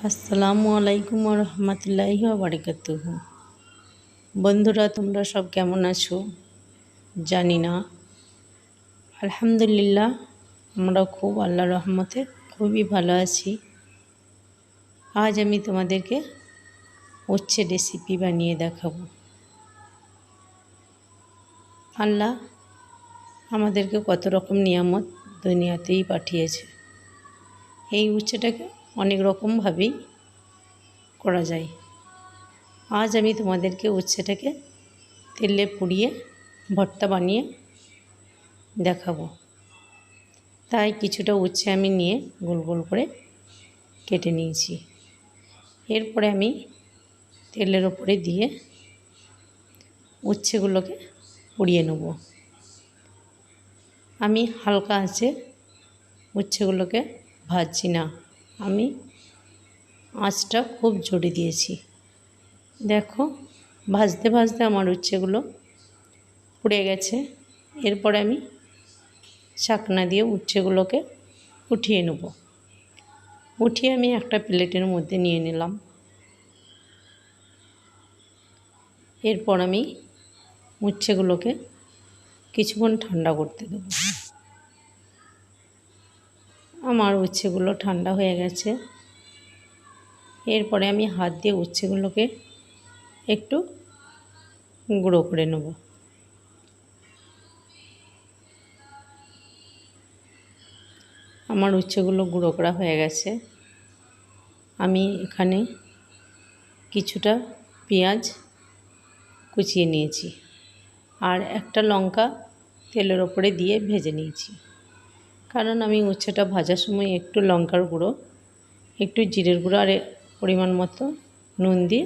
আসসালামু আলাইকুম রহমতুল্লাহি বারাকাতুহু। বন্ধুরা, তোমরা সব কেমন আছো জানি না। আলহামদুলিল্লাহ, আমরা খুব আল্লাহর রহমতে খুবই ভালো আছি। আজ আমি তোমাদেরকে উচ্ছে রেসিপি বানিয়ে দেখাবো। আল্লাহ আমাদেরকে কত রকম নিয়ামত দুনিয়াতেই পাঠিয়েছে। এই উচ্ছেটাকে অনেক রকমভাবেই করা যায়। আজ আমি তোমাদেরকে উচ্ছেটাকে তেলে পুড়িয়ে ভর্তা বানিয়ে দেখাবো। তাই কিছুটা উচ্ছে আমি নিয়ে গোল গোল করে কেটে নিয়েছি। এরপরে আমি তেলের ওপরে দিয়ে উচ্ছেগুলোকে পুড়িয়ে নেব। আমি হালকা আঁচে উচ্ছেগুলোকে ভাজছি না, আমি আঁচটা খুব জোরে দিয়েছি। দেখো, ভাজতে ভাজতে আমার উচ্ছেগুলো পুড়ে গেছে। এরপরে আমি ছাকনা দিয়ে উচ্ছেগুলোকে উঠিয়ে নেব। উঠিয়ে আমি একটা প্লেটের মধ্যে নিয়ে নিলাম। এরপর আমি উচ্ছেগুলোকে কিছুক্ষণ ঠান্ডা করতে দেব। আমার উচ্ছেগুলো ঠান্ডা হয়ে গেছে। এরপরে আমি হাত দিয়ে উচ্ছেগুলোকে একটু গুঁড়ো করে নেব। আমার উচ্ছেগুলো গুঁড়ো করা হয়ে গেছে। আমি এখানে কিছুটা পেঁয়াজ কুচিয়ে নিয়েছি আর একটা লঙ্কা তেলের ওপরে দিয়ে ভেজে নিয়েছি। কারণ আমি উচ্ছেটা ভাজার সময় একটু লঙ্কার গুঁড়ো, একটু জিরের গুঁড়ো আর পরিমাণ মতো নুন দিয়ে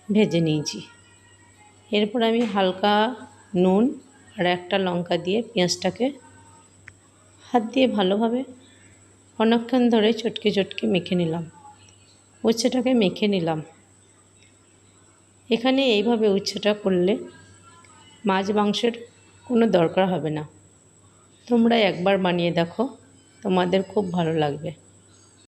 ভেজে নিয়েছি। এরপর আমি হালকা নুন আর একটা লঙ্কা দিয়ে পেঁয়াজটাকে হাত দিয়ে ভালোভাবে অনেকক্ষণ ধরে চটকে চটকে মেখে নিলাম। উচ্ছেটাকে মেখে নিলাম। এখানে এইভাবে উচ্ছেটা করলে মাছ মাংসের কোনো দরকার হবে না। তোমরা একবার বানিয়ে দেখো, তোমাদের খুব ভালো লাগবে।